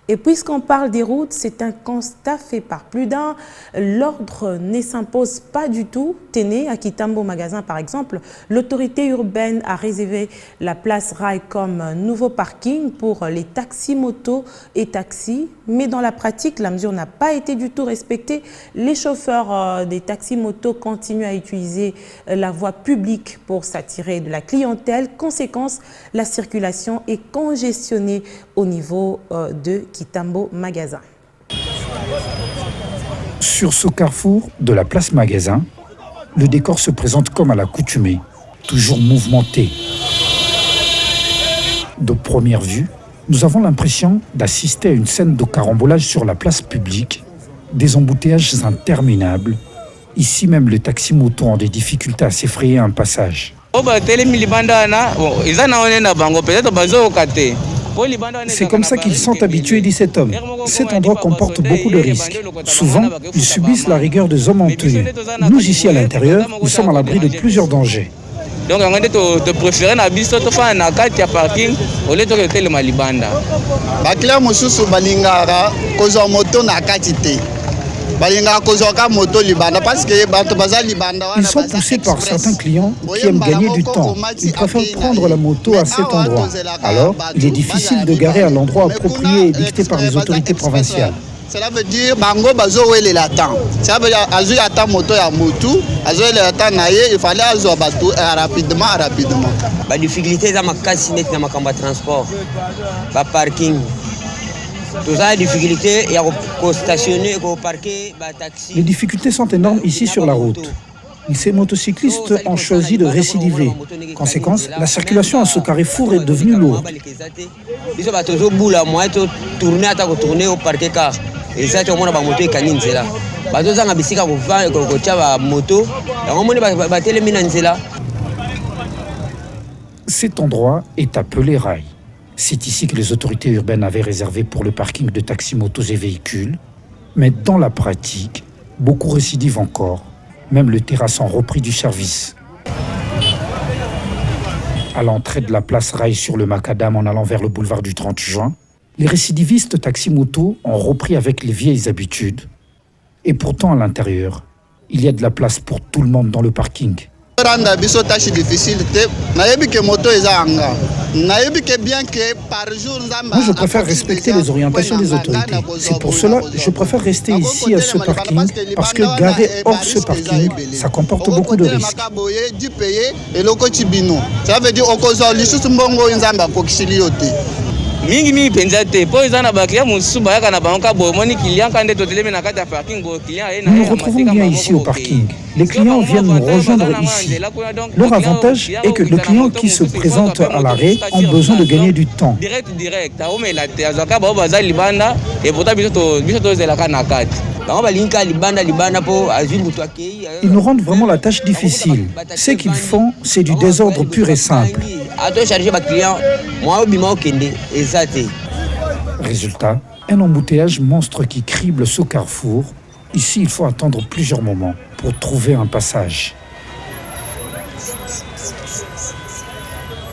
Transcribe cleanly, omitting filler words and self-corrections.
Et puisqu'on parle des routes, c'est un constat fait par plus d'un. L'ordre ne s'impose pas du tout. Téné, à Kitambo Magasin par exemple, l'autorité urbaine a réservé la place Rail comme nouveau parking pour les taxis, motos et taxis. Mais dans la pratique, la mesure n'a pas été du tout respectée. Les chauffeurs des taxis motos continuent à utiliser la voie publique pour s'attirer de la clientèle. Conséquence, la circulation est congestionnée au niveau de Kitambo Magasin. Sur ce carrefour de la place Magasin, le décor se présente comme à l'accoutumée, toujours mouvementé. De première vue, nous avons l'impression d'assister à une scène de carambolage sur la place publique, des embouteillages interminables. Ici même, les taxis-motos ont des difficultés à s'effrayer un passage. C'est comme ça qu'ils sont habitués, dit cet homme. Cet endroit comporte beaucoup de risques. Souvent, ils subissent la rigueur des hommes en tenue. Nous, ici à l'intérieur, nous sommes à l'abri de plusieurs dangers. Donc, on te préférer na biso to fa na kati ya parking au lieu de telema libanda. Bakila mususu balingara kozwa moto na kati te. Ils sont poussés par certains clients qui aiment gagner du temps. Ils préfèrent prendre la moto à cet endroit. Alors, il est difficile de garer à l'endroit approprié et dicté par les autorités provinciales. Cela veut dire bango bazo wele la temps. Ça veut dire azu ata moto ya motu, azu le temps naye, il fallait azu batu rapidement. Ba difficulté za makasi net na makamba transport. Ba parking. Les difficultés sont énormes ici sur la route. Ces motocyclistes ont choisi de récidiver. Conséquence, la circulation à ce carrefour est devenue lourde. Cet endroit est appelé Rail. C'est ici que les autorités urbaines avaient réservé pour le parking de taxis, motos et véhicules. Mais dans la pratique, beaucoup récidivent encore. Même les terrasses ont repris du service. À l'entrée de la place Rail sur le Macadam en allant vers le boulevard du 30 juin, les récidivistes taxis-motos ont repris avec les vieilles habitudes. Et pourtant, à l'intérieur, il y a de la place pour tout le monde dans le parking. Moi, je préfère respecter les orientations des autorités. C'est pour cela que je préfère rester ici à ce parking, parce que garer hors ce parking, ça comporte beaucoup de risques. Ça veut dire mingi penza te po eza na baklia mususu bayaka na bango ka bomoni client kande toteleme na kati ya parking bo client Nous nous retrouvons bien ici au parking. Les clients viennent nous rejoindre ici. Leur avantage est que les clients qui se présentent à l'arrêt ont besoin de gagner du temps. Direct aomela te azaka ba baza libanda et pourtant biso to zelaka na kati. Ils nous rendent vraiment la tâche difficile. Ce qu'ils font, c'est du désordre pur et simple. Résultat, un embouteillage monstre qui crible ce carrefour. Ici, il faut attendre plusieurs moments pour trouver un passage.